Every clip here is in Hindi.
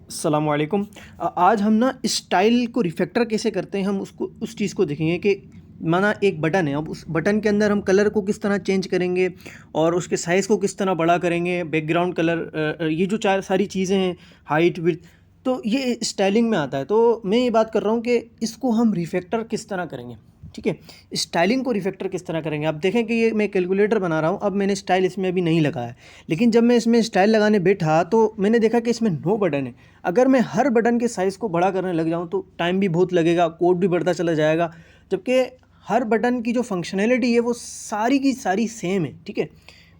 अस्सलामुअलैकुम। आज हम ना स्टाइल को रिफैक्टर कैसे करते हैं, हम उसको उस चीज़ को देखेंगे कि माना एक बटन है, अब उस बटन के अंदर हम कलर को किस तरह चेंज करेंगे और उसके साइज़ को किस तरह बड़ा करेंगे, बैकग्राउंड कलर, ये जो चार सारी चीज़ें हैं, हाइट विड्थ, तो ये स्टाइलिंग में आता है। तो मैं ये बात कर रहा हूँ कि इसको हम रिफैक्टर किस तरह करेंगे। ठीक है, स्टाइलिंग को रिफैक्टर किस तरह करेंगे। आप देखें कि ये मैं कैलकुलेटर बना रहा हूँ, अब मैंने स्टाइल इसमें अभी नहीं लगाया है, लेकिन जब मैं इसमें स्टाइल लगाने बैठा तो मैंने देखा कि इसमें 9 बटन है। अगर मैं हर बटन के साइज़ को बड़ा करने लग जाऊँ तो टाइम भी बहुत लगेगा, कोड भी बढ़ता चला जाएगा, जबकि हर बटन की जो फंक्शनैलिटी है वो सारी की सारी सेम है। ठीक है,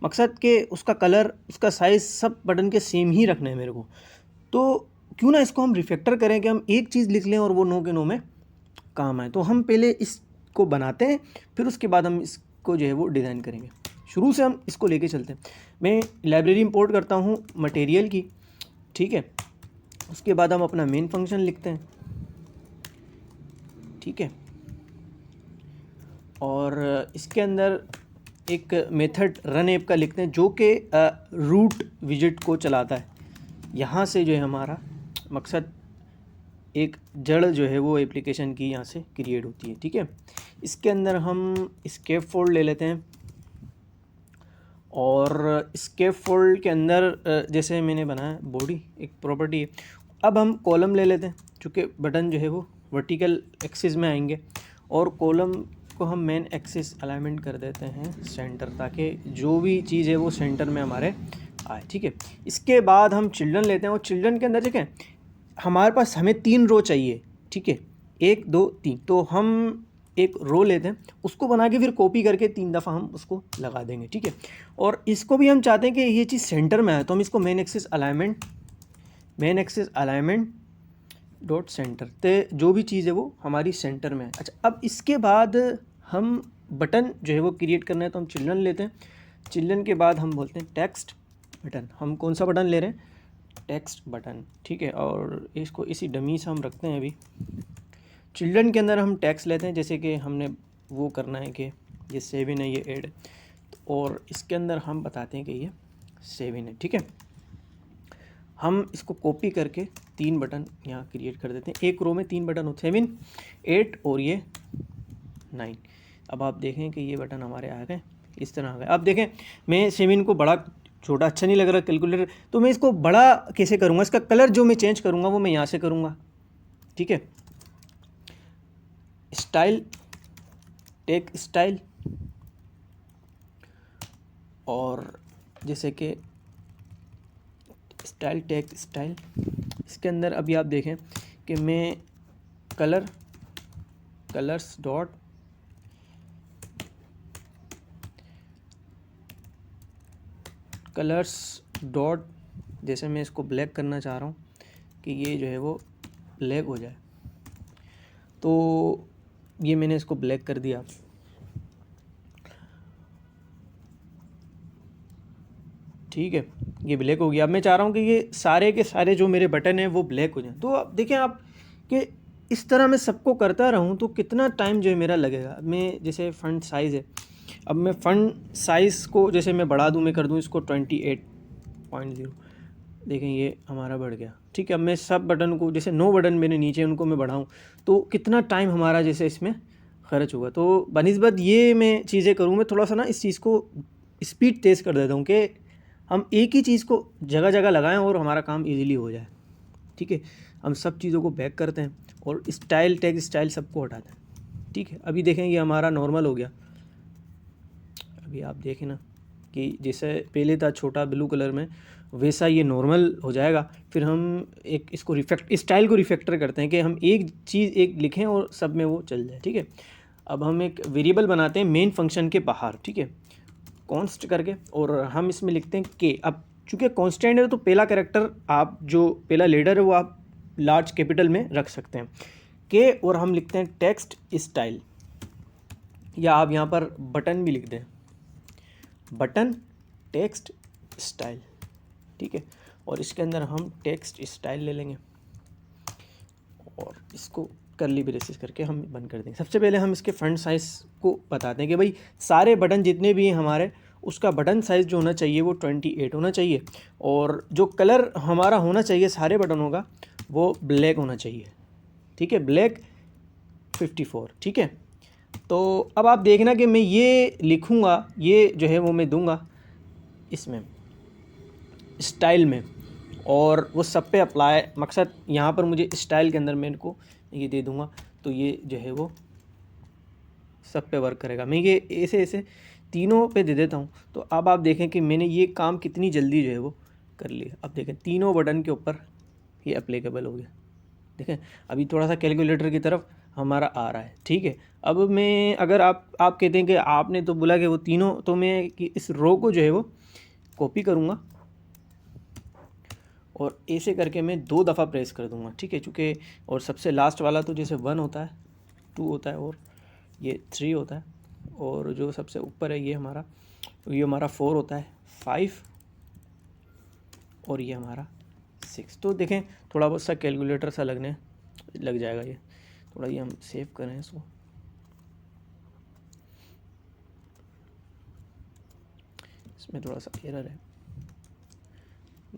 मकसद कि उसका कलर, उसका साइज़ सब बटन के सेम ही रखना है मेरे को। तो क्यों ना इसको हम रिफैक्टर करें कि हम एक चीज़ लिख लें और वो 9 के 9 में काम आए। तो हम पहले इसको बनाते हैं, फिर उसके बाद हम इसको जो है वो डिज़ाइन करेंगे। शुरू से हम इसको लेके चलते हैं। मैं लाइब्रेरी इंपोर्ट करता हूँ मटेरियल की। ठीक है, उसके बाद हम अपना मेन फंक्शन लिखते हैं। ठीक है, और इसके अंदर एक मेथड रन ऐप का लिखते हैं जो कि रूट विजिट को चलाता है। यहाँ से जो है हमारा मकसद एक जड़ जो है वो एप्लीकेशन की यहाँ से क्रिएट होती है। ठीक है, इसके अंदर हम स्केप फोल्ड ले लेते हैं और स्केप फोल्ड के अंदर जैसे मैंने बनाया बॉडी एक प्रॉपर्टी है। अब हम कॉलम ले लेते हैं, चूँकि बटन जो है वो वर्टिकल एक्सिस में आएंगे, और कॉलम को हम मेन एक्सिस अलाइनमेंट कर देते हैं सेंटर, ताकि जो भी चीज़ है वो सेंटर में हमारे आए। ठीक है, इसके बाद हम चिल्ड्रन लेते हैं और चिल्ड्रन के अंदर देखें हमारे पास हमें 3 रो चाहिए। ठीक है, 1 2 3, तो हम एक रो लेते हैं, उसको बना के फिर कॉपी करके 3 दफ़ा हम उसको लगा देंगे। ठीक है, और इसको भी हम चाहते हैं कि ये चीज़ सेंटर में आए, तो हम इसको main axis alignment dot centre, तो जो भी चीज़ है वो हमारी सेंटर में है। अच्छा, अब इसके बाद हम बटन जो है वो क्रिएट करना है, तो हम चिल्ड्रन लेते हैं। चिल्ड्रन के बाद हम बोलते हैं टेक्स्ट बटन। हम कौन सा बटन ले रहे हैं? Text button. ठीक है, और इसको इसी डमी से हम रखते हैं। अभी चिल्ड्रन के अंदर हम टेक्स्ट लेते हैं, जैसे कि हमने वो करना है कि ये 7 है, ये 8 है, और इसके अंदर हम बताते हैं कि ये 7 है। ठीक है, हम इसको कॉपी करके 3 बटन यहाँ क्रिएट कर देते हैं। एक रो में 3 बटन होते हैं, 7 8 और ये 9। अब आप देखें कि ये बटन हमारे आ गए, इस तरह आ गए। अब देखें मैं 7 को बड़ा छोटा अच्छा नहीं लग रहा कैलकुलेटर, तो मैं इसको बड़ा कैसे करूँगा? इसका कलर जो मैं चेंज करूँगा वो मैं यहाँ से करूँगा। ठीक है, स्टाइल, टेक स्टाइल, और जैसे कि स्टाइल टेक स्टाइल, इसके अंदर अभी आप देखें कि मैं कलर्स डॉट जैसे मैं इसको ब्लैक करना चाह रहा हूँ कि ये जो है वो ब्लैक हो जाए, तो ये मैंने इसको ब्लैक कर दिया। ठीक है, ये ब्लैक हो गया। अब मैं चाह रहा हूँ कि ये सारे के सारे जो मेरे बटन हैं वो ब्लैक हो जाएं। तो अब देखें आप कि इस तरह मैं सबको करता रहूँ तो कितना टाइम जो है मेरा लगेगा। मैं जैसे फ़ॉन्ट साइज़ है, अब मैं फ़ॉन्ट साइज़ को जैसे मैं बढ़ा दूँ, मैं कर दूँ इसको 28.0, देखें ये हमारा बढ़ गया। ठीक है, अब मैं सब बटन को जैसे 9 बटन मेरे नीचे उनको मैं बढ़ाऊँ तो कितना टाइम हमारा जैसे इसमें खर्च होगा। तो बनिस्बत ये मैं चीज़ें करूँ, मैं थोड़ा सा ना इस चीज़ को स्पीड तेज़ कर देता हूँ कि हम एक ही चीज़ को जगह जगह लगाएं और हमारा काम इजीली हो जाए। ठीक है, हम सब चीज़ों को बैक करते हैं और स्टाइल टैग स्टाइल सबको हटाते हैं। ठीक है, अभी देखें ये हमारा नॉर्मल हो गया। अभी आप देखें ना कि जैसे पहले था छोटा ब्लू कलर में, वैसा ये नॉर्मल हो जाएगा। फिर हम एक इसको स्टाइल को रिफैक्टर करते हैं कि हम एक चीज़ एक लिखें और सब में वो चल जाए। ठीक है, अब हम एक वेरिएबल बनाते हैं मेन फंक्शन के बाहर। ठीक है, कॉन्स्ट करके, और हम इसमें लिखते हैं के। अब चूँकि कॉन्स्टेंट है तो पहला कैरेक्टर, आप जो पहला लेटर है वो आप लार्ज कैपिटल में रख सकते हैं के, और हम लिखते हैं टेक्स्ट स्टाइल, या आप यहाँ पर बटन भी लिख दें, बटन टेक्स्ट स्टाइल। ठीक है, और इसके अंदर हम टेक्स्ट स्टाइल ले लेंगे और इसको करली ब्रेसेस करके हम बंद कर देंगे। सबसे पहले हम इसके फ्रंट साइज़ को बताते हैं कि भाई सारे बटन जितने भी हैं हमारे उसका बटन साइज़ जो होना चाहिए वो 28 होना चाहिए, और जो कलर हमारा होना चाहिए सारे बटनों का वो ब्लैक होना चाहिए, ठीक है, ब्लैक 54, ठीक है। तो अब आप देखना कि मैं ये लिखूँगा, ये जो है वो मैं दूंगा इसमें स्टाइल में, और वो सब पे अप्लाई, मकसद यहाँ पर मुझे स्टाइल के अंदर मैं इनको ये दे दूँगा, तो ये जो है वो सब पे वर्क करेगा। मैं ये ऐसे ऐसे तीनों पे दे देता हूँ। तो अब आप देखें कि मैंने ये काम कितनी जल्दी जो है वो कर लिया। अब देखें तीनों बटन के ऊपर ये अप्लीकेबल हो गया। देखें अभी थोड़ा सा कैलकुलेटर की तरफ हमारा आ रहा है, ठीक है। अब मैं अगर आप कहते हैं कि आपने तो बोला कि वो तीनों, तो मैं कि इस रो को जो है वो कॉपी करूँगा और ऐसे करके मैं 2 दफ़ा प्रेस कर दूँगा, ठीक है। चूँकि और सबसे लास्ट वाला तो जैसे 1 होता है, 2 होता है और ये 3 होता है, और जो सबसे ऊपर है ये हमारा 4 होता है, 5 और ये हमारा 6। तो देखें थोड़ा बहुत सा कैलकुलेटर सा लग जाएगा। ये थोड़ा ये हम सेव करें इसको, इसमें थोड़ा सा एरर है,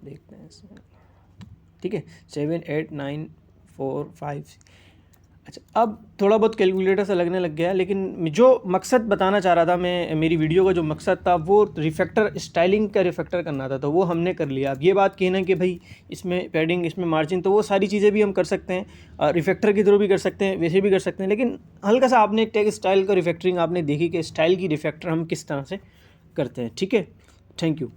देखते हैं इसमें, ठीक है। 7 8 9 4 5। अच्छा अब थोड़ा बहुत कैलकुलेटर सा लगने लग गया, लेकिन जो मकसद बताना चाह रहा था मैं, मेरी वीडियो का जो मकसद था वो रिफैक्टर, स्टाइलिंग का रिफैक्टर करना था, तो वो हमने कर लिया। अब ये बात कहना कि भाई इसमें पैडिंग, इसमें मार्जिन, तो वो सारी चीज़ें भी हम कर सकते हैं, रिफैक्टर के थ्रू भी कर सकते हैं, वैसे भी कर सकते हैं। लेकिन हल्का सा आपने टेक स्टाइल का रिफैक्टरिंग आपने देखी कि स्टाइल की रिफैक्टर हम किस तरह से करते हैं, ठीक है। Thank you.